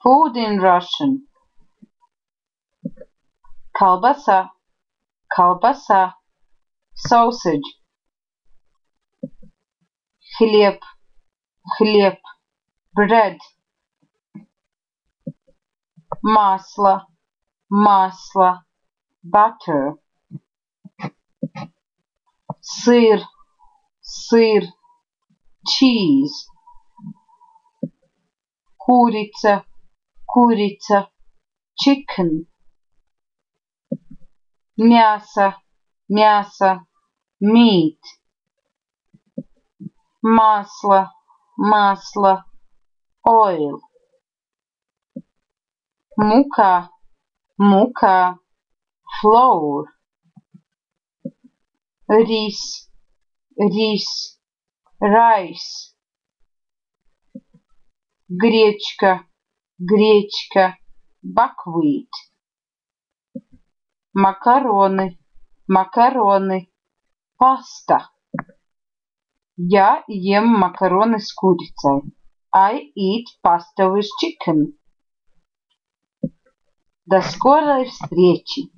Food in Russian. Колбаса, колбаса. Sausage. Хлеб, хлеб. Bread. Масло, масло. Butter. Сыр, сыр. Cheese. Курица, курица. Chicken. Мясо, мясо. Meat. Масло, масло. Oil. Мука, мука. Flour. Рис, рис. Rice. Гречка, гречка. Buckwheat. Макароны, макароны. Паста. Я ем макароны с курицей. I eat pasta with chicken. До скорой встречи!